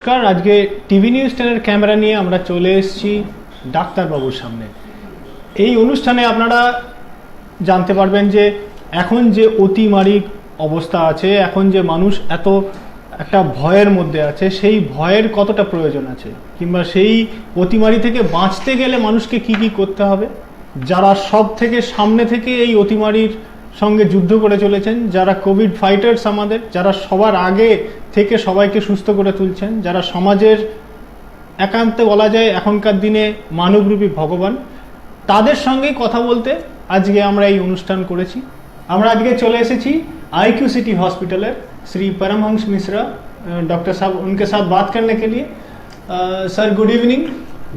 নমস্কার, আজকে TV news 10-এর camera নিয়ে আমরা চলে এসেছি ডাক্তারবাবুর সামনে। এই অনুষ্ঠানে আপনারা জানতে পারবেন যে এখন যে অতিমারী অবস্থা আছে, এখন যে মানুষ এত একটা ভয়ের মধ্যে আছে, সেই ভয়ের কতটা প্রয়োজন আছে, কিংবা সেই অতিমারী থেকে বাঁচতে গেলে মানুষকে কি কি করতে হবে। যারা সব থেকে সামনে থেকে এই অতিমারীর সঙ্গে যুদ্ধ করে চলেছেন, যারা কোভিড ফাইটার্স আমাদের, যারা সবার আগে থেকে সবাইকে সুস্থ করে তুলছেন, যারা সমাজের একান্তে বলা যায় এখনকার দিনে মানবরূপী ভগবান, তাদের সঙ্গে কথা বলতে আজকে আমরা এই অনুষ্ঠান করেছি। আমরা আজকে চলে এসেছি IQ city hospital Shri Paramhans Mishra doctor साहब, उनके साथ बात करने के लिए। Sir good evening.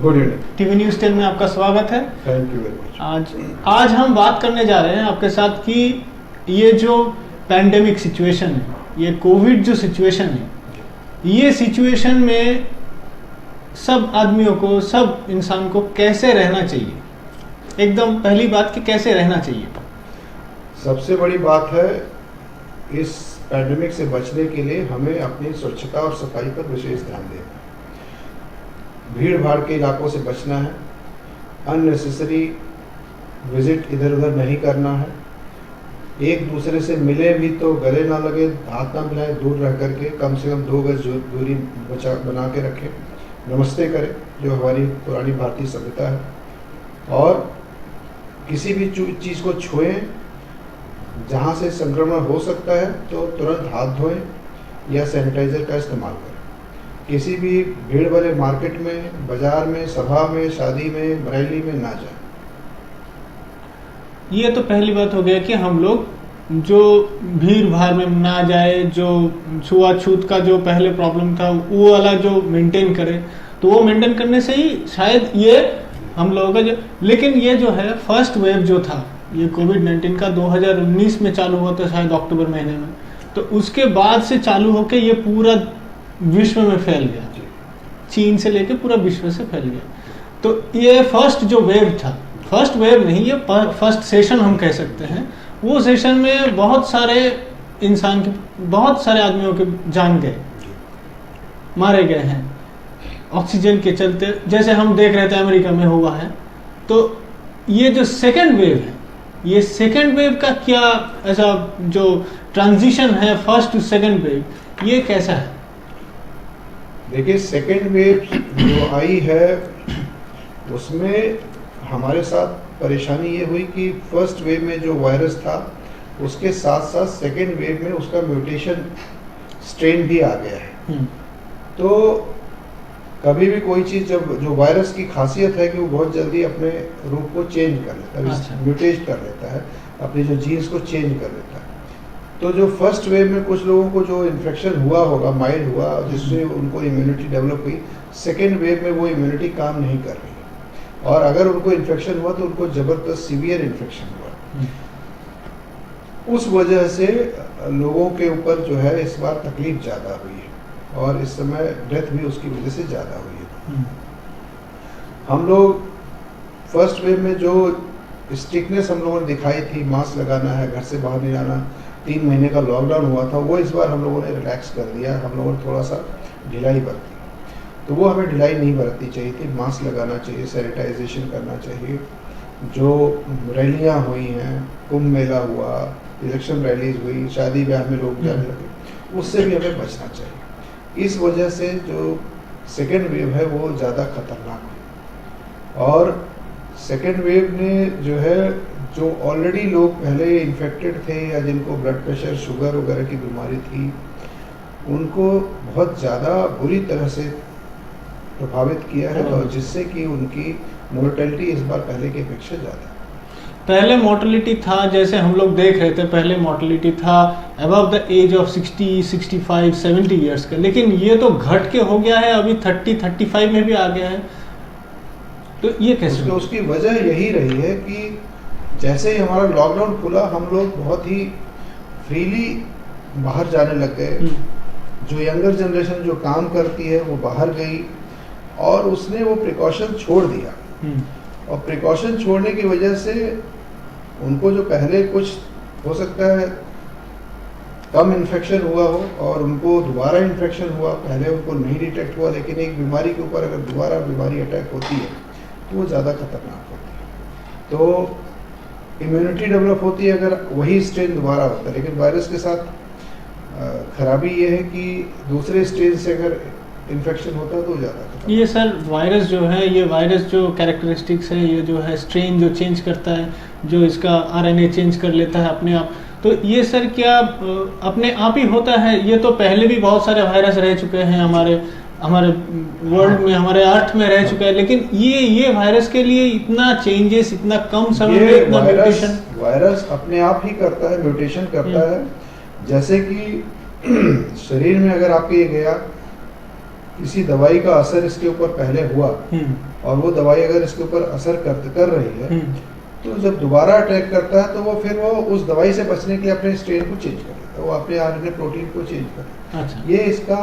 Good evening. TV news 10 में आपका स्वागत है। Thank you very much. आज हम बात करने जा रहे हैं आपके साथ कि ये जो पैंडेमिक सिचुएशन है, ये कोविड जो सिचुएशन है, ये सिचुएशन में सब आदमियों को, सब इंसान को कैसे रहना चाहिए। एकदम पहली बात कि कैसे रहना चाहिए। सबसे बड़ी बात है, इस पैंडेमिक से बचने के लिए हमें अपनी स्वच्छता और सफाई पर विशेष ध्यान देना है। भीड़ भाड़ के इलाकों से बचना है, अननेसेसरी विजिट इधर उधर नहीं करना है, एक दूसरे से मिले भी तो गले ना लगे, हाथ ना मिलाएं, दूर रह करके कम से कम 2 गज दूरी बना के रखें, नमस्ते करें जो हमारी पुरानी भारतीय सभ्यता है, और किसी भी चीज़ को छुएं जहाँ से संक्रमण हो सकता है तो तुरंत हाथ धोएं या सैनिटाइजर का इस्तेमाल करें। किसी भी भीड़ वाले मार्केट में, बाजार में, सभा में, शादी में, रैली में ना जाएं। ये तो पहली बात हो गया कि हम लोग जो भीड़ भाड़ में ना जाए, जो छुआछूत का जो पहले प्रॉब्लम था वो वाला जो मेंटेन करे, तो वो मेंटेन करने से ही शायद ये हम लोगों का जो, लेकिन ये जो है फर्स्ट वेव जो था ये कोविड-19 का 2019 में चालू हुआ था, शायद अक्टूबर महीने में, तो उसके बाद से चालू होके ये पूरा विश्व में फैल गया, चीन से लेके पूरा विश्व से फैल गया। तो ये फर्स्ट जो वेव था, फर्स्ट वेव नहीं, ये फर्स्ट सेशन हम कह सकते हैं। वो सेशन में बहुत सारे इंसान के, बहुत सारे आदमियों के जान गए, मारे गए हैं ऑक्सीजन के चलते, जैसे हम देख रहे थे अमेरिका में हुआ है। तो ये जो सेकेंड वेव है, ये सेकेंड वेव का क्या ऐसा जो ट्रांजिशन है फर्स्ट टू सेकेंड वेव, ये कैसा है। देखिए, सेकेंड वेव जो आई है उसमें हमारे साथ परेशानी ये हुई कि फर्स्ट वेव में जो वायरस था उसके साथ साथ सेकेंड वेव में उसका म्यूटेशन स्ट्रेन भी आ गया है। तो कभी भी कोई चीज़, जब जो वायरस की खासियत है कि वो बहुत जल्दी अपने रूप को चेंज कर लेता है, म्यूटेट कर लेता है, अपनी जो जीन्स को चेंज कर लेता है। तो जो फर्स्ट वेव में कुछ लोगों को जो इन्फेक्शन हुआ होगा, माइल्ड हुआ, जिससे उनको इम्यूनिटी डेवलप हुई, सेकेंड वेव में वो इम्यूनिटी काम नहीं कर रही, और अगर उनको इन्फेक्शन हुआ तो उनको ज़बरदस्त सीवियर इन्फेक्शन हुआ। उस वजह से लोगों के ऊपर जो है इस बार तकलीफ ज़्यादा हुई है, और इस समय डेथ भी उसकी वजह से ज़्यादा हुई है। हम लोग फर्स्ट वेव में जो स्ट्रिक्टनेस हम लोगों ने दिखाई थी, मास्क लगाना है, घर से बाहर नहीं आना, 3 महीने का लॉकडाउन हुआ था, वो इस बार हम लोगों ने रिलैक्स कर दिया। हम लोगों ने थोड़ा सा ढिलाई बरती, तो वो हमें ढिलाई नहीं बरतनी चाहिए थी। मास्क लगाना चाहिए, सैनिटाइजेशन करना चाहिए। जो रैलियाँ हुई हैं, कुंभ मेला हुआ, इलेक्शन रैलीज हुई, शादी ब्याह में लोग जाने लगे, उससे भी हमें बचना चाहिए। इस वजह से जो सेकेंड वेव है वो ज़्यादा खतरनाक है, और सेकेंड वेव ने जो है, जो ऑलरेडी लोग पहले इन्फेक्टेड थे या जिनको ब्लड प्रेशर, शुगर वगैरह की बीमारी थी, उनको बहुत ज़्यादा बुरी तरह से प्रभावित किया है, और जिससे कि उनकी मोर्टेलिटी इस बार पहले की अपेक्षा ज़्यादा है। पहले मोर्टेलिटी था, जैसे हम लोग देख रहे थे, पहले मोर्टेलिटी था above the age of 60, 65, 70 years का, लेकिन ये तो घट के हो गया है, अभी 30, 35 में भी आ गया है। तो ये कैसे? उसकी वजह यही रही है कि जैसे ही हमारा लॉकडाउन खुला, हम लोग बहुत ही फ्रीली बाहर जाने लग गए। जो यंगर जनरेशन जो काम करती है वो बाहर गई, और उसने वो प्रिकॉशन छोड़ दिया, और प्रिकॉशन छोड़ने की वजह से उनको जो पहले कुछ हो सकता है कम इन्फेक्शन हुआ हो और उनको दोबारा इन्फेक्शन हुआ, पहले उनको नहीं डिटेक्ट हुआ, लेकिन एक बीमारी के ऊपर अगर दोबारा बीमारी अटैक होती है तो वो ज़्यादा खतरनाक होती है। तो इम्यूनिटी डेवलप होती है अगर वही स्ट्रेन दोबारा होता है, लेकिन वायरस के साथ खराबी ये है कि दूसरे स्ट्रेन से अगर इन्फेक्शन होता है तो ज़्यादा खतरनाक। ये सर वायरस जो है, ये वायरस जो कैरेक्टरिस्टिक्स है, ये जो है स्ट्रेन जो चेंज करता है, जो इसका आरएनए चेंज कर लेता है अपने आप, तो ये सर क्या अपने आप ही होता है? ये तो पहले भी बहुत सारे वायरस रह चुके हैं हमारे वर्ल्ड में, हमारे अर्थ में रह चुका है, लेकिन ये वायरस के लिए इतना चेंजेस, इतना कम समय में इतना म्यूटेशन? वायरस अपने आप ही करता है, म्यूटेशन करता है। जैसे कि शरीर में अगर आपके ये गया, किसी दवाई का असर इसके ऊपर पहले हुआ और वो दवाई अगर इसके ऊपर असर कर रही है, तो जब दोबारा अटैक करता है तो वो फिर वो उस दवाई से बचने के लिए अपने स्ट्रेन को चेंज कर लेता है, वो अपने आरएनए प्रोटीन को चेंज कर लेता है। अच्छा। ये इसका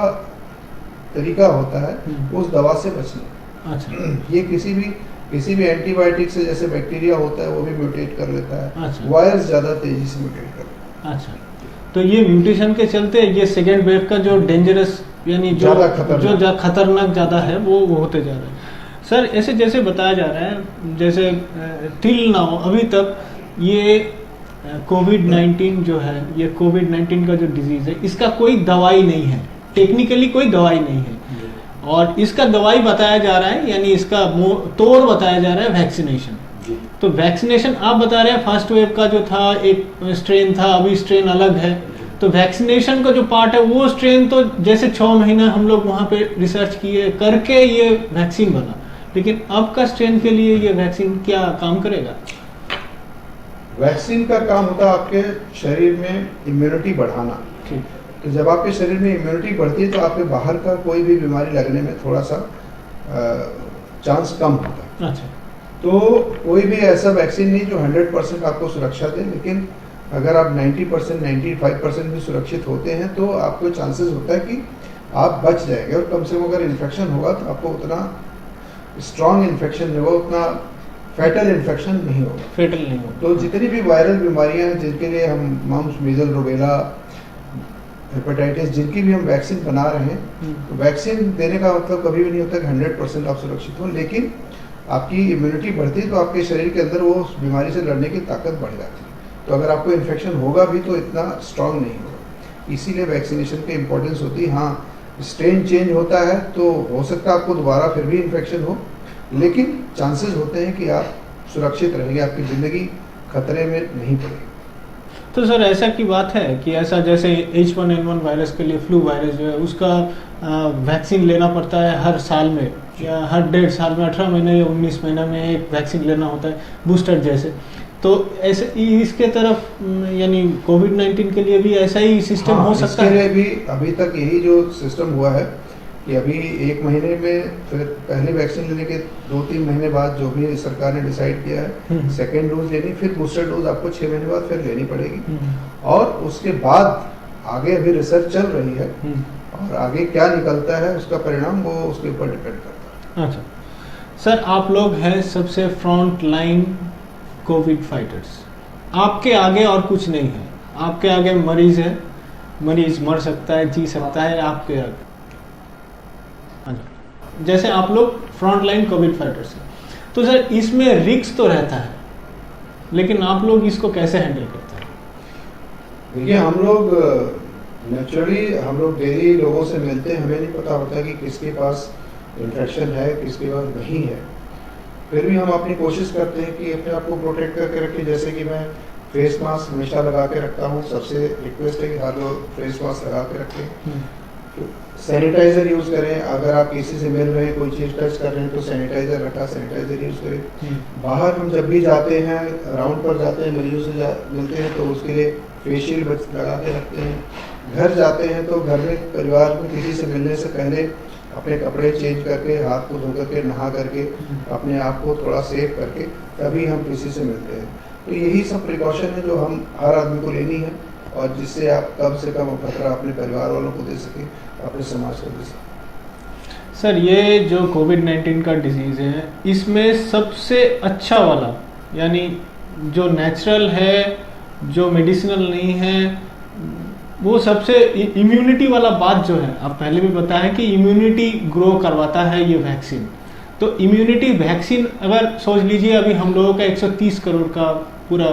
तरीका होता है उस दवा से बचने। अच्छा। ये किसी भी एंटीबायोटिक से, जैसे बैक्टीरिया होता है वो भी म्यूटेट कर लेता है। अच्छा। वायरस ज्यादा तेजी से म्यूटेट कर लेता है। अच्छा, तो ये म्यूटेशन के चलते ये सेकेंड वेव का जो डेंजरस, यानी जो खतरनाक ज़्यादा है वो होते जा रहा है। सर ऐसे जैसे बताया जा रहा है, जैसे टिल नाउ अभी तक ये कोविड-19 जो है, ये कोविड-19 का जो डिजीज़ है, इसका कोई दवाई नहीं है, टेक्निकली कोई दवाई नहीं है, और इसका दवाई बताया जा रहा है, यानी इसका तोड़ बताया जा रहा है वैक्सीनेशन। तो वैक्सीनेशन आप बता रहे हैं फर्स्ट वेव का जो था एक स्ट्रेन था, अभी स्ट्रेन अलग है, तो वैक्सीनेशन का जो पार्ट है वो स्ट्रेन तो जैसे 6 महीना हम लोग वहाँ पे रिसर्च किए करके ये वैक्सीन बना, लेकिन अब का स्ट्रेन के लिए ये वैक्सीन क्या काम करेगा? वैक्सीन का काम होता है आपके शरीर में इम्यूनिटी बढ़ाना। तो जब आपके शरीर में इम्यूनिटी बढ़ती है तो आपके बाहर का कोई भी बीमारी लगने में थोड़ा सा चांस कम होता है। अच्छा। तो कोई भी ऐसा वैक्सीन नहीं जो 100% आपको सुरक्षा दे, लेकिन अगर आप 90%, 95% भी सुरक्षित होते हैं तो आपको चांसेस होता है कि आप बच जाएंगे, और कम से कम अगर इन्फेक्शन होगा तो आपको उतना स्ट्रॉन्ग इन्फेक्शन नहीं होगा, उतना फैटल इन्फेक्शन नहीं होगा। फेटल नहीं होगा। तो जितनी भी वायरल बीमारियां हैं जिनके लिए हम मम्स, मीजल, रूबेला, हेपेटाइटिस, जिनकी भी हम वैक्सीन बना रहे हैं, तो वैक्सीन देने का मतलब कभी भी नहीं होता कि 100% आप सुरक्षित हो, लेकिन आपकी इम्यूनिटी बढ़ती है तो आपके शरीर के अंदर वो उस बीमारी से लड़ने की ताकत बढ़ जाती है। तो अगर आपको इन्फेक्शन होगा भी तो इतना स्ट्रांग नहीं होगा, इसीलिए वैक्सीनेशन की इंपॉर्टेंस होती है। हाँ, स्ट्रेन चेंज होता है तो हो सकता है आपको दोबारा फिर भी इन्फेक्शन हो, लेकिन चांसेस होते हैं कि आप सुरक्षित रहेंगे, आपकी ज़िंदगी खतरे में नहीं पड़ेगी। तो सर ऐसा की बात है कि ऐसा जैसे H1N1 वायरस के लिए फ्लू वायरस जो है उसका वैक्सीन लेना पड़ता है हर साल में, या हर 1.5 साल में, 18 महीने या 19 महीने में एक वैक्सीन लेना होता है, बूस्टर जैसे। तो ऐसे इसके तरफ, यानी कोविड-19 के लिए भी ऐसा ही सिस्टम हो सकता है? इसके लिए भी अभी तक यही जो सिस्टम हुआ है कि अभी 1 महीने में, फिर पहले वैक्सीन लेने के 2-3 महीने बाद जो भी सरकार ने डिसाइड किया है, सेकेंड डोज लेनी, फिर बूस्टर डोज आपको 6 महीने बाद फिर लेनी पड़ेगी, और उसके बाद आगे अभी रिसर्च चल रही है, और आगे क्या निकलता है उसका परिणाम वो उसके ऊपर डिपेंड करता है। अच्छा सर, आप लोग हैं सबसे फ्रंट लाइन कोविड फाइटर्स, आपके आगे और कुछ नहीं है, आपके आगे मरीज है, मरीज मर सकता है, जी सकता है, आपके आगे। जैसे आप लोग फ्रंट लाइन कोविड फाइटर्स हैं, तो सर इसमें रिस्क तो रहता है, लेकिन आप लोग इसको कैसे हैंडल करते हैं? देखिए, हम लोग नेचुरली हम लोग डेली लोगों से मिलते हैं, हमें नहीं पता होता कि किसके पास इन्फेक्शन है, किसके पास नहीं है, फिर भी हम अपनी कोशिश करते हैं कि अपने आप को प्रोटेक्ट करके रखें। जैसे कि मैं फेस मास्क हमेशा लगा के रखता हूँ, सबसे रिक्वेस्ट है कि हर लोग फेस मास्क लगा के रखें। सैनिटाइजर यूज़ करें, अगर आप किसी से मिल रहे हैं, कोई चीज़ टच कर रहे हैं तो सैनिटाइजर रखा, सैनिटाइजर यूज़ करें। बाहर हम जब भी जाते हैं, राउंड पर जाते हैं, मरीजों से मिलते हैं, तो उसके लिए फेस शील्ड लगा के रखते हैं। घर जाते हैं तो घर में परिवार में किसी से मिलने से पहले अपने कपड़े चेंज करके, हाथ को धो करके, नहा करके, अपने आप को थोड़ा सेफ करके तभी हम किसी से मिलते हैं। तो यही सब प्रिकॉशन है जो हम हर आदमी को लेनी है, और जिससे आप कम से कम खतरा अपने परिवार वालों को दे सकें, अपने समाज को दे सकें। सर ये जो कोविड-19 का डिजीज़ है, इसमें सबसे अच्छा वाला, यानी जो नेचुरल है, जो मेडिसिनल नहीं है, वो सबसे इम्यूनिटी वाला बात जो है, आप पहले भी बताया कि इम्यूनिटी ग्रो करवाता है ये वैक्सीन। तो इम्यूनिटी वैक्सीन अगर सोच लीजिए अभी हम लोगों का 130 करोड़ का पूरा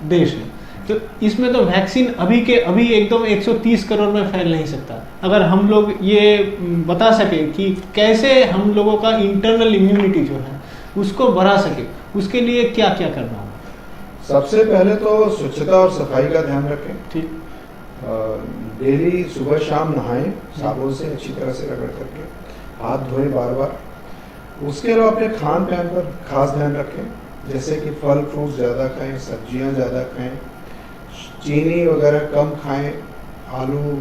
देश है, तो इसमें तो वैक्सीन अभी के अभी एकदम 130 करोड़ में फैल नहीं सकता। अगर हम लोग ये बता सके कि कैसे हम लोगों का इंटरनल इम्यूनिटी जो है उसको बढ़ा सके, उसके लिए क्या क्या करना होगा? सबसे पहले तो स्वच्छता और सफाई का ध्यान रखें। ठीक। डेली सुबह शाम नहाएं साबुन से अच्छी तरह से रगड़ करके, हाथ धोएं बार बार। उसके अलावा अपने खान पान पर खास ध्यान रखें, जैसे कि फल फ्रूट ज़्यादा खाएं, सब्जियां ज़्यादा खाएं, चीनी वगैरह कम खाएं, आलू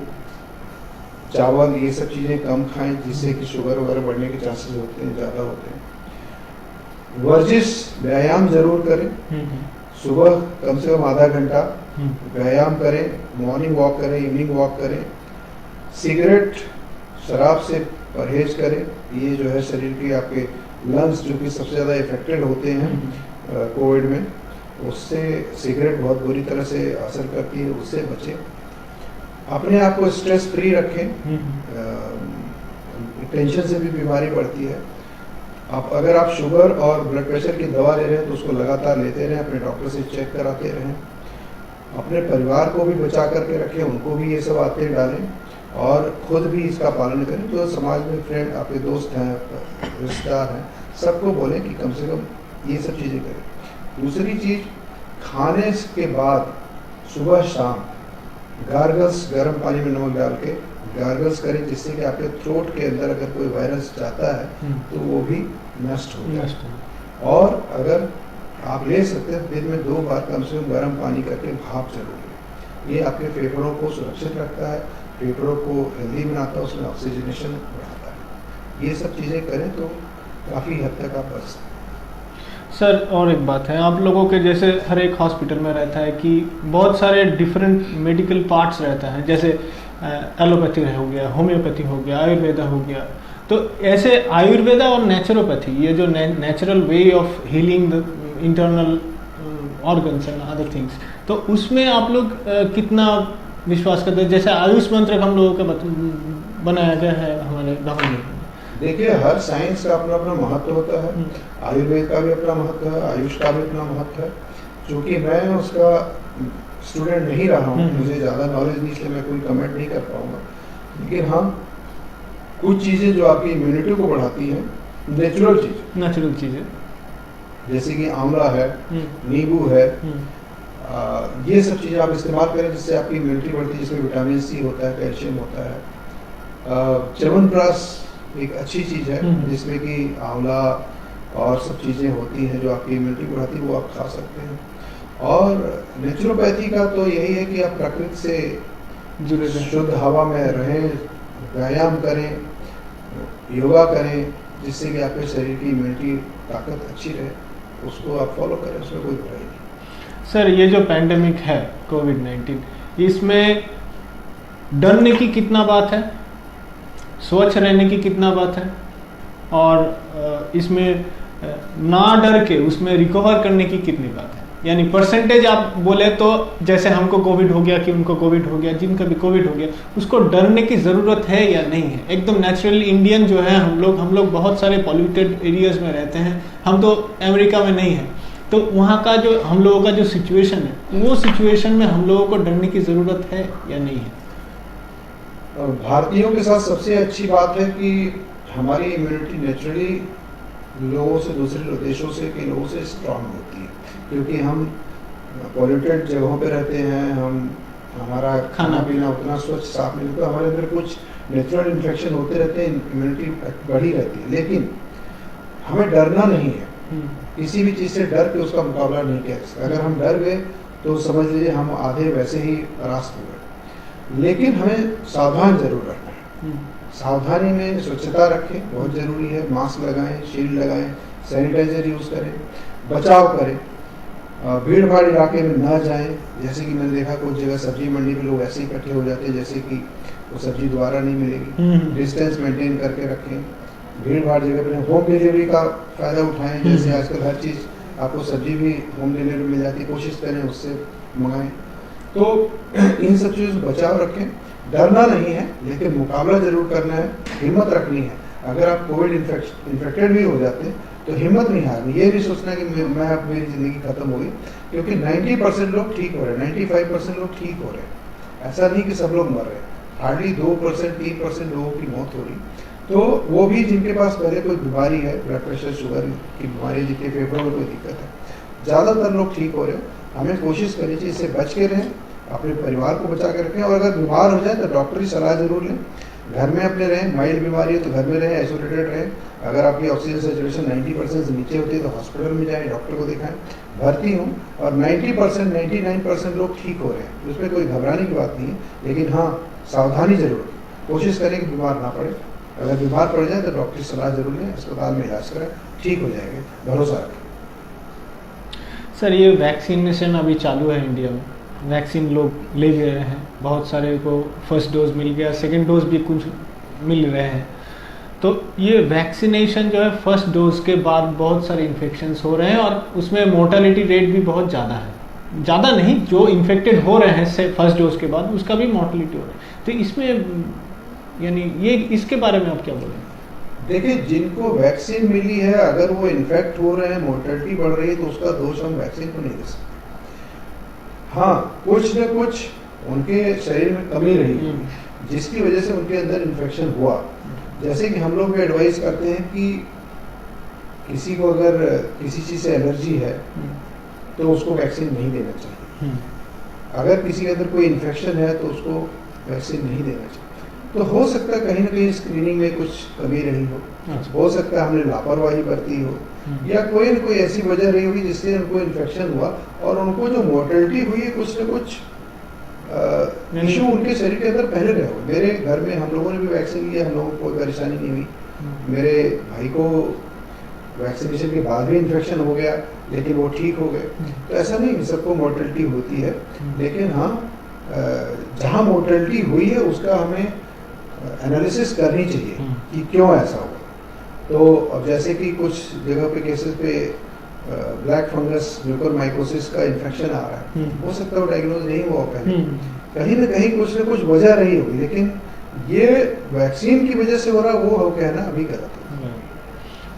चावल ये सब चीज़ें कम खाएं, जिससे कि शुगर वगैरह बढ़ने के चांसेस होते हैं, ज़्यादा होते हैं। वर्जिश व्यायाम जरूर करें, सुबह कम से कम आधा घंटा व्यायाम करें, मॉर्निंग वॉक करें, इवनिंग वॉक करें। सिगरेट शराब से परहेज करें। ये जो है शरीर के आपके लंग्स जो कि सबसे ज़्यादा इफेक्टेड होते हैं कोविड में, उससे सिगरेट बहुत बुरी तरह से असर करती है, उससे बचें। अपने आप को स्ट्रेस फ्री रखें, टेंशन से भी बीमारी बढ़ती है। अगर आप शुगर और ब्लड प्रेशर की दवा ले रहे हैं तो उसको लगातार लेते रहें, अपने डॉक्टर से चेक कराते रहें। अपने परिवार को भी बचा करके रखें, उनको भी ये सब आदतें डालें और खुद भी इसका पालन करें। जो समाज में फ्रेंड आपके दोस्त हैं, रिश्तेदार हैं, सबको बोलें कि कम से कम ये सब चीज़ें करें। दूसरी चीज़, खाने के बाद सुबह शाम गार्गल्स, गर्म पानी में नमक डाल के गार्गल्स करें, जिससे कि आपके थ्रोट के अंदर अगर कोई वायरस जाता है तो वो भी नष्ट हो जाए। और अगर आप ले सकते हैं दिन में 2 बार कम से कम गर्म पानी करके भाप जरूर लें। ये आपके फेफड़ों को सुरक्षित रखता है, फेफड़ों को हेल्दी बनाता है, उसमें ऑक्सीजनेशन बढ़ाता है। ये सब चीज़ें करें तो काफ़ी हद तक आप बच सकते हैं। सर और एक बात है, आप लोगों के जैसे हर एक हॉस्पिटल में रहता है कि बहुत सारे डिफरेंट मेडिकल पार्ट्स रहता है, जैसे एलोपैथी हो गया, होम्योपैथी हो गया, आयुर्वेदा हो गया। तो ऐसे आयुर्वेदा और नेचुरोपैथी, ये जो natural way of healing the internal organs and other things, तो उसमें आप लोग कितना विश्वास करते हैं? जैसे आयुष मंत्र हम लोगों का बनाया गया है हमारे धर्म में। देखिए, हर साइंस का अपना अपना महत्व होता है। आयुर्वेद का भी अपना महत्व है, आयुष का भी अपना महत्व है। क्योंकि मैं उसका स्टूडेंट नहीं रहा हूँ, मुझे ज़्यादा नॉलेज नहीं, इसलिए मैं कोई कमेंट नहीं कर पाऊंगा। लेकिन हाँ, कुछ चीज़ें जो आपकी इम्यूनिटी को बढ़ाती हैं, नेचुरल चीज़ें जैसे कि आंवला है, नींबू है, ये सब चीज़ें आप इस्तेमाल करें, जिससे आपकी इम्यूनिटी बढ़ती है, जिसमें विटामिन सी होता है, कैल्शियम होता है। च्यवनप्राश एक अच्छी चीज़ है, जिसमें कि आंवला और सब चीज़ें होती हैं जो आपकी इम्यूनिटी बढ़ाती है, वो आप खा सकते हैं। और नेचुरोपैथी का तो यही है कि आप प्रकृति से जुड़े, शुद्ध हवा में रहें, व्यायाम करें, योगा करें, जिससे कि आपके शरीर की इम्यूनिटी ताकत अच्छी रहे, उसको आप फॉलो करें, उसमें कोई बुराई नहीं। सर, ये जो पैंडेमिक है कोविड-19, इसमें डरने की कितना बात है, स्वच्छ रहने की कितना बात है, और इसमें ना डर के उसमें रिकवर करने की कितनी बात है? यानी परसेंटेज आप बोले तो, जैसे हमको कोविड हो गया कि उनको कोविड हो गया, जिनका भी कोविड हो गया, उसको डरने की ज़रूरत है या नहीं है? एकदम नेचुरली इंडियन जो है हम लोग बहुत सारे पॉल्यूटेड एरियाज में रहते हैं, हम तो अमेरिका में नहीं है, तो वहाँ का जो हम लोगों का जो सिचुएशन है, वो सिचुएशन में हम लोगों को डरने की ज़रूरत है या नहीं है? भारतीयों के साथ सबसे अच्छी बात है कि हमारी इम्यूनिटी नेचुरली लोगों से, दूसरे देशों से के लोगों से स्ट्रांग होती है, क्योंकि हम पॉल्यूटेड जगहों पे रहते हैं, हमारा खाना पीना उतना स्वच्छ साफ नहीं होता, हमारे अंदर कुछ नेचुरल इन्फेक्शन होते रहते हैं, इम्यूनिटी बढ़ी रहती है। लेकिन हमें डरना नहीं है, किसी भी चीज़ से डर के उसका मुकाबला नहीं किया जा सकता। अगर हम डर गए तो समझ लीजिए हम आधे वैसे ही परास्त हो गए। लेकिन हमें सावधान जरूर रहना है। सावधानी में स्वच्छता रखें, बहुत ज़रूरी है। मास्क लगाएं, शील्ड लगाएं, सैनिटाइजर यूज़ करें, बचाव करें, भीड़ भाड़ इलाके में ना जाएं। जैसे कि मैंने देखा कुछ जगह सब्जी मंडी में लोग ऐसे इकट्ठे हो जाते हैं जैसे कि वो सब्जी दोबारा नहीं मिलेगी। डिस्टेंस मेंटेन करके रखें। भीड़ भाड़ जगह पर होम डिलीवरी का फ़ायदा उठाएं, जैसे आजकल हर चीज़ आपको सब्जी भी होम डिलीवरी मिल जाती है, कोशिश करें उससे मंगाएं। तो इन सब चीज़ों से बचाव रखें, डरना नहीं है लेकिन मुकाबला जरूर करना है, हिम्मत रखनी है। अगर आप कोविड इन्फेक्टेड भी हो जाते हैं तो हिम्मत नहीं हारनी, ये नहीं सोचना कि मैं अब मेरी ज़िंदगी खत्म हो गई, क्योंकि 90% लोग ठीक हो रहे हैं, 95% लोग ठीक हो रहे हैं। ऐसा नहीं कि सब लोग मर रहे हैं, हार्डली 2% 3% लोगों की मौत हो रही। तो वो भी जिनके पास पहले कोई बीमारी है, ब्लड प्रेशर शुगर की बीमारी, जिनके फेफड़ों में कोई दिक्कत है, ज़्यादातर लोग ठीक हो रहे हैं। हमें कोशिश करनी चाहिए इससे बच के रहें, अपने परिवार को बचा के रखें, और अगर बीमार हो जाए तो डॉक्टर की सलाह जरूर लें। घर में अपने रहें, माइल्ड बीमारी है तो घर में रहें, आइसोलेटेड रहें। अगर आपकी ऑक्सीजन सैचुरेशन 90% से नीचे होती है तो हॉस्पिटल में जाएं, डॉक्टर को दिखाएं। भर्ती हूँ और 90% 99% लोग ठीक हो रहे हैं, उसमें कोई घबराने की बात नहीं है। लेकिन हाँ, सावधानी जरूर, कोशिश करें कि बीमार ना पड़े। अगर बीमार पड़ जाए तो डॉक्टर की सलाह जरूर लें, अस्पताल में इलाज कराएं, ठीक हो जाएंगे, भरोसा रखें। सर, ये वैक्सीनेशन अभी चालू है इंडिया में, वैक्सीन लोग ले भी रहे हैं, बहुत सारे को फर्स्ट डोज मिल गया, सेकंड डोज भी कुछ मिल रहे हैं। तो ये वैक्सीनेशन जो है फर्स्ट डोज के बाद बहुत सारे इन्फेक्शंस हो रहे हैं और उसमें मोर्टेलिटी रेट भी बहुत ज़्यादा है। ज़्यादा नहीं, जो इन्फेक्टेड हो रहे हैं से फर्स्ट डोज के बाद उसका भी मोर्टेलिटी हो रहा है। तो इसमें यानी ये इसके बारे में आप क्या बोलें? देखिए, जिनको वैक्सीन मिली है अगर वो इन्फेक्ट हो रहे हैं, मोर्टेलिटी बढ़ रही है, तो उसका दोष हम वैक्सीन को नहीं दे सकते। हाँ, कुछ न कुछ उनके शरीर में कमी रही जिसकी वजह से उनके अंदर इन्फेक्शन हुआ। जैसे कि हम लोग भी एडवाइस करते हैं कि किसी को अगर किसी चीज़ से एलर्जी है तो उसको वैक्सीन नहीं देना चाहिए। अगर किसी के अंदर कोई इन्फेक्शन है तो उसको वैक्सीन नहीं देना चाहिए। तो हो सकता है कहीं ना कहीं स्क्रीनिंग में कुछ कमी रही हो सकता है हमने लापरवाही बरती हो, या कोई न कोई ऐसी वजह रही होगी जिससे उनको इन्फेक्शन हुआ और उनको जो मोर्टेलिटी हुई है कुछ न कुछ इशू उनके शरीर के अंदर पहले रहे हो। मेरे घर में हम लोगों ने भी वैक्सीन लिया, हम लोगों को कोई परेशानी नहीं हुई। मेरे भाई को वैक्सीनेशन के बाद भी इन्फेक्शन हो गया लेकिन वो ठीक हो गए। तो ऐसा नहीं सबको मोर्टेलिटी होती है, लेकिन हाँ, जहाँ मोर्टेलिटी हुई है उसका हमें एनालिसिस करनी चाहिए कि क्यों ऐसा हुआ। तो अब जैसे कि कुछ जगह पे केसेस पे ब्लैक फंगस म्यूकोरमाइकोसिस का इन्फेक्शन आ रहा है, हो सकता है वो डायग्नोज नहीं हुआ पहले, कहीं ना कहीं कुछ न कुछ वजह रही होगी, लेकिन ये वैक्सीन की वजह से हो रहा वो हो कहना अभी गलत है।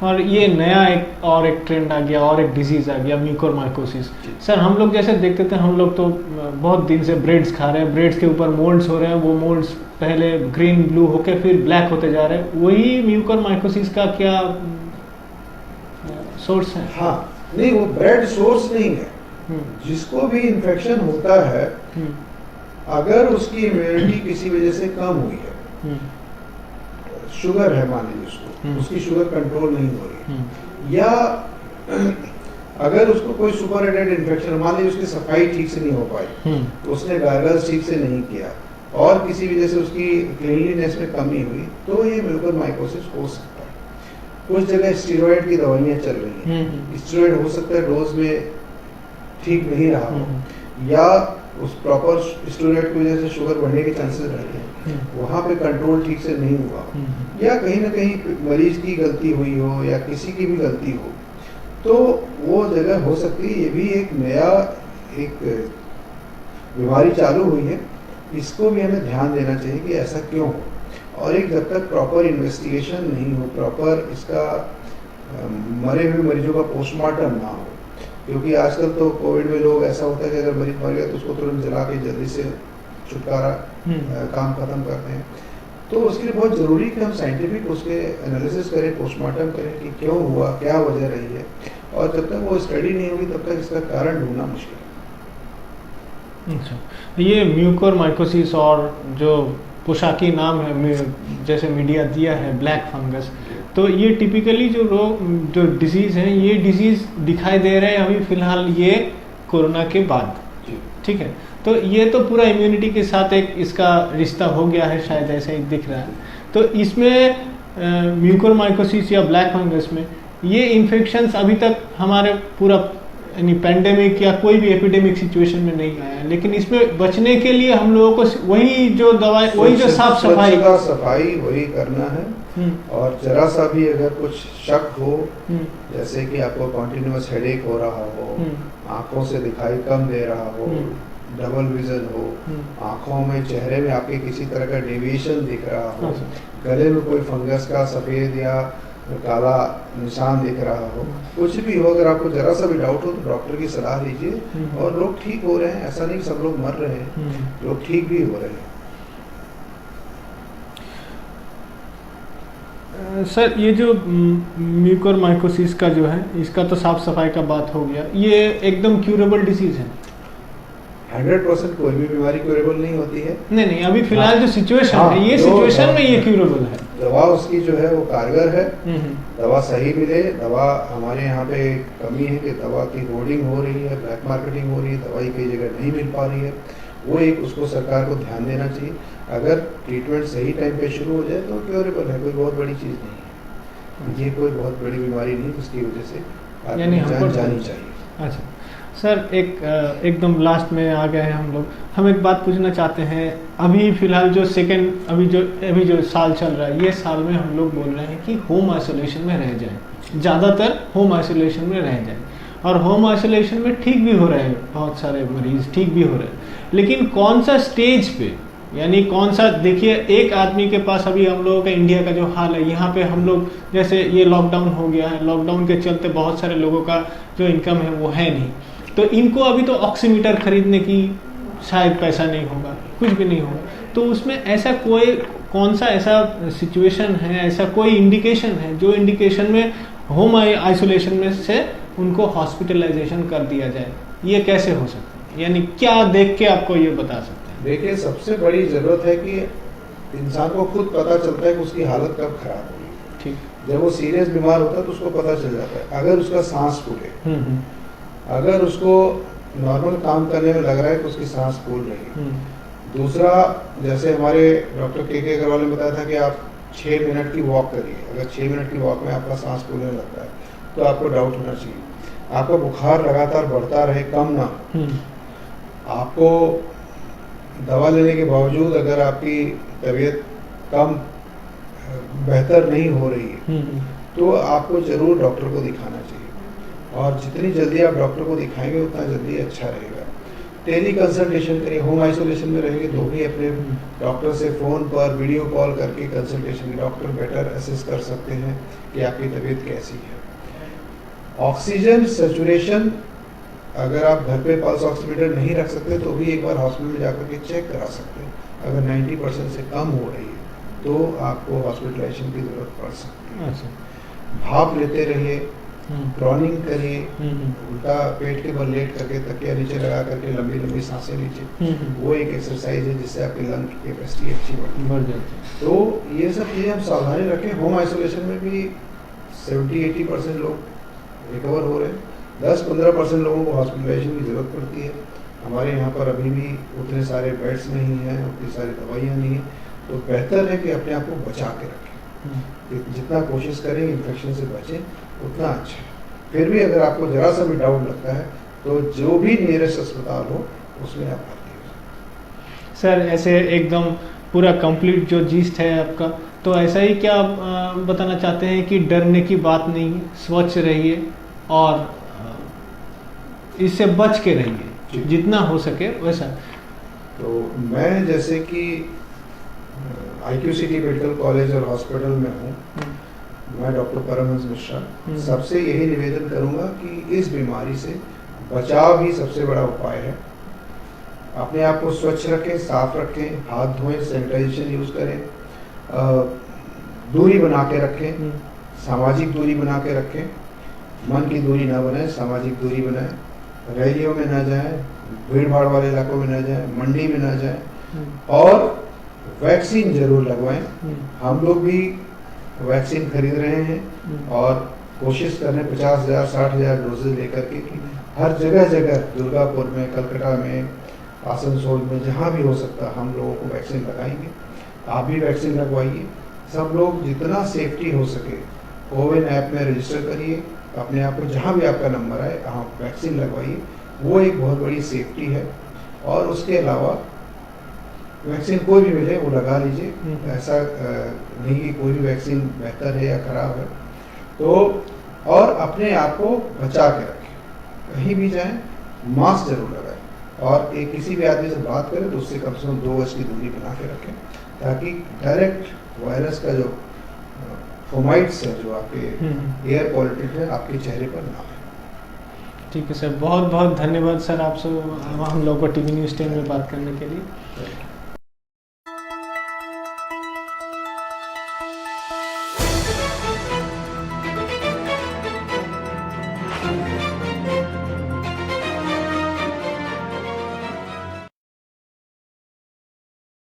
और ये नया एक ट्रेंड आ गया और एक डिजीज़ आ गया, म्यूकोरमाइकोसिस। सर, हम लोग जैसे देखते थे, हम लोग तो बहुत दिन से ब्रेड्स खा रहे हैं, ब्रेड्स के ऊपर मोल्ड्स हो रहे हैं, वो मोल्ड्स पहले ग्रीन ब्लू होके फिर ब्लैक होते जा रहे हैं। वही म्यूकोरमाइकोसिस का क्या सोर्स है? हाँ, नहीं, वो ब्रेड सोर्स नहीं है। जिसको भी इन्फेक्शन होता है, अगर उसकी इम्यूनिटी किसी वजह से कम हुई है, शुगर है मान लीजिए उसको, उसकी शुगर कंट्रोल नहीं हो रही, या अगर उसको कोई सुपर एडेड इन्फेक्शन, मान लीजिए उसकी सफाई ठीक से नहीं हो पाई, तो उसने गार्गल्स ठीक से नहीं किया और किसी वजह से उसकी क्लीनलीनेस में कमी हुई, तो ये म्यूकोरमाइकोसिस हो सकता है। कुछ जगह स्टेरॉइड की दवाइयाँ चल रही हैं, स्टेरॉइड हो सकता है डोज में ठीक नहीं रहा हो, या उस प्रॉपर स्टेरॉइड की वजह से शुगर बढ़ने के चांसेस रहते हैं, वहाँ पे कंट्रोल ठीक से नहीं हुआ, या कहीं ना कहीं मरीज की गलती हुई हो या किसी की भी गलती हो, तो वो जगह हो सकती है। ये भी एक नया बीमारी चालू हुई है, इसको भी हमें ध्यान देना चाहिए कि ऐसा क्यों हो, और एक जब तक प्रॉपर इन्वेस्टिगेशन नहीं हो, प्रॉपर इसका मरे हुए मरीजों का पोस्टमार्टम ना हो, क्योंकि आजकल तो कोविड में लोग ऐसा होता है कि अगर मरीज मर गया तो उसको तुरंत जला के जल्दी से छुटकारा काम खत्म करते हैं। तो उसके लिए बहुत ज़रूरी है कि हम साइंटिफिक उसके एनालिसिस करें, पोस्टमार्टम करें कि क्यों हुआ, क्या वजह रही है, और जब तक वो स्टडी नहीं होगी तब तक इसका कारण ढूंढना मुश्किल है। अच्छा, ये म्यूकोरमाइकोसिस और जो पोशाकी नाम है जैसे मीडिया दिया है ब्लैक फंगस, तो ये टिपिकली जो डिजीज़ है, ये डिजीज़ दिखाई दे रहे हैं अभी फ़िलहाल ये कोरोना के बाद, ठीक है। तो ये तो पूरा इम्यूनिटी के साथ एक इसका रिश्ता हो गया है, शायद ऐसा ही दिख रहा है। तो इसमें म्यूकोरमाइकोसिस या ब्लैक फंगस में ये इन्फेक्शंस अभी तक हमारे पूरा यानी पैंडेमिक या कोई भी एपिडेमिक सिचुएशन में नहीं आया है, लेकिन इसमें बचने के लिए हम लोगों को वही जो दवाई, वही जो साफ सफाई वही करना है। और जरा सा भी अगर कुछ शक हो, जैसे कि आपको कॉन्टिन्यूअस हेडेक हो रहा हो, आंखों से दिखाई कम दे रहा हो, डबल विजन हो, आंखों में, चेहरे में आपके किसी तरह का डेविएशन दिख रहा हो, गले में कोई फंगस का सफ़ेद या काला निशान दिख रहा हो, कुछ भी हो, अगर आपको जरा सा भी डाउट हो तो डॉक्टर की सलाह लीजिए। और लोग ठीक हो रहे हैं, ऐसा नहीं सब लोग मर रहे हैं, लोग ठीक भी हो रहे हैं। सर ये जो म्यूकोरमाइकोसिस का जो है, इसका तो साफ सफाई का बात हो गया, ये एकदम क्यूरेबल डिसीज है? 100% कोई भी बीमारी क्यूरेबल नहीं होती है। नहीं, अभी फिलहाल जो सिचुएशन है, ये सिचुएशन में ये क्यूरेबल है। दवा उसकी जो है वो कारगर है, दवा सही मिले। दवा हमारे यहाँ पे कमी है कि दवा की होर्डिंग हो रही है, ब्लैक मार्केटिंग हो रही है, दवाई कई जगह नहीं मिल पा रही है। वो एक उसको सरकार को ध्यान देना चाहिए। अगर ट्रीटमेंट सही टाइम पे शुरू हो जाए तो क्योरेबल है, कोई बहुत बड़ी चीज़ नहीं है। ये कोई बहुत बड़ी बीमारी नहीं जिसकी वजह से यानी हमको जानी चाहिए। अच्छा सर, एकदम लास्ट में आ गए हैं हम लोग। हम एक बात पूछना चाहते हैं, अभी फिलहाल जो अभी जो साल चल रहा है, ये साल में हम लोग बोल रहे हैं कि होम आइसोलेशन में रह जाएं, ज़्यादातर होम आइसोलेशन में रह जाएं। और होम आइसोलेशन में ठीक भी हो रहे हैं, बहुत सारे मरीज ठीक भी हो रहे हैं, लेकिन कौन सा स्टेज पे, यानी कौन सा, देखिए एक आदमी के पास, अभी हम लोगों का इंडिया का जो हाल है, यहाँ पे हम लोग जैसे ये लॉकडाउन हो गया है, लॉकडाउन के चलते बहुत सारे लोगों का जो इनकम है वो है नहीं, तो इनको अभी तो ऑक्सीमीटर खरीदने की शायद पैसा नहीं होगा, कुछ भी नहीं होगा। तो उसमें ऐसा कौन सा ऐसा सिचुएशन है, ऐसा कोई इंडिकेशन है जो इंडिकेशन में होम आइसोलेशन में से उनको हॉस्पिटलाइजेशन कर दिया जाए? ये कैसे हो सकता है, यानी क्या देख के आपको ये बता सकते हैं? देखिए, सबसे बड़ी जरूरत है कि इंसान को खुद पता चलता है कि उसकी हालत कब खराब होगी। ठीक, जब वो सीरियस बीमार होता है तो उसको पता चल जाता है। अगर उसका सांस फूले, अगर उसको नॉर्मल काम करने में लग रहा है कि उसकी सांस फूल रही है। दूसरा, जैसे हमारे डॉक्टर के अग्रवाल ने बताया था कि आप 6 मिनट की वॉक करिए। अगर 6 मिनट की वॉक में आपका सांस फूलने लगता है तो आपको डाउट होना चाहिए। आपका बुखार लगातार बढ़ता रहे, कम ना, आपको दवा लेने के बावजूद अगर आपकी तबीयत कम बेहतर नहीं हो रही है तो आपको जरूर डॉक्टर को दिखाना चाहिए। और जितनी जल्दी आप डॉक्टर को दिखाएंगे उतना जल्दी अच्छा रहेगा। टेली कंसल्टेशन करिए। होम आइसोलेशन में रहेंगे तो भी अपने डॉक्टर से फ़ोन पर वीडियो कॉल करके कंसल्टेशन, डॉक्टर बेटर असेस कर सकते हैं कि आपकी तबीयत कैसी है। ऑक्सीजन सैचुरेशन, अगर आप घर पे पल्स ऑक्सीमीटर नहीं रख सकते तो भी एक बार हॉस्पिटल में जाकर के चेक करा सकते हैं। अगर 90% से कम हो रही है तो आपको हॉस्पिटलाइजेशन की ज़रूरत पड़ सकती है। भाप लेते रहिए, ड्रॉनिंग करिए, उल्टा पेट के बल लेट करके तकिया नीचे लगा करके लंबी लंबी सांसें लीजिए। वो एक एक्सरसाइज है जिससे आपकी लंग की कैपेसिटी अच्छी बढ़ जाती है। तो ये सब चीज़ें हम सावधानी रखें। होम आइसोलेशन में भी 70-80% लोग रिकवर हो रहे हैं। 10-15% लोगों को हॉस्पिटलाइजेशन की ज़रूरत पड़ती है। हमारे यहाँ पर अभी भी उतने सारे बेड्स नहीं हैं, उतनी सारी दवाइयाँ नहीं हैं। तो बेहतर है कि अपने आप को बचा के रखें। जितना कोशिश करें इन्फेक्शन से बचें उतना अच्छा है। फिर भी अगर आपको ज़रा सा भी डाउट लगता है तो जो भी नियरेस्ट अस्पताल हो उसमें आप भर्ती हो सकते। सर ऐसे एकदम पूरा कंप्लीट जो जिस्ट है आपका, तो ऐसा ही क्या आप बताना चाहते हैं कि डरने की बात नहीं, स्वच्छ रहिए और इससे बच के रहिए जितना हो सके वैसा। तो मैं जैसे कि IQCT मेडिकल कॉलेज और हॉस्पिटल में हूँ, मैं डॉक्टर परमहंस मिश्रा सबसे यही निवेदन करूँगा कि इस बीमारी से बचाव ही सबसे बड़ा उपाय है। अपने आप को स्वच्छ रखें, साफ रखें, हाथ धोएं, सैनिटाइजेशन यूज़ करें, दूरी बना के रखें, सामाजिक दूरी बना के रखें। मन की दूरी ना बनाएं, सामाजिक दूरी बनाएं। रैलियों में ना जाएं, भीड़ भाड़ वाले इलाकों में ना जाएं, मंडी में ना जाएं और वैक्सीन जरूर लगवाएं। हम लोग भी वैक्सीन खरीद रहे हैं और कोशिश कर रहे हैं 50,000 60,000 डोजेज लेकर के कि हर जगह जगह दुर्गापुर में, कलकत्ता में, आसनसोल में, जहाँ भी हो सकता हम लोगों को वैक्सीन लगाएंगे। आप भी वैक्सीन लगवाइए। सब लोग जितना सेफ्टी हो सके कोविन ऐप में रजिस्टर करिए, अपने आप को जहाँ भी आपका नंबर आए आप वैक्सीन लगवाइए। वो एक बहुत बड़ी सेफ्टी है। और उसके अलावा वैक्सीन कोई भी मिले वो लगा लीजिए। ऐसा नहीं कि कोई भी वैक्सीन बेहतर है या ख़राब है। तो और अपने आप को बचा के रखें। कहीं भी जाएं मास्क जरूर लगाएं। और एक किसी भी आदमी से बात करें तो उससे कम 2 गज की दूरी बना के रखें, ताकि डायरेक्ट वायरस का जो फोमाइट्स है, जो आपके एयर पॉलिटिक है, आपके चेहरे पर ना आए। ठीक है सर, बहुत बहुत धन्यवाद सर आपसे हम लोग को टीवी न्यूज़ 10 में बात करने के लिए।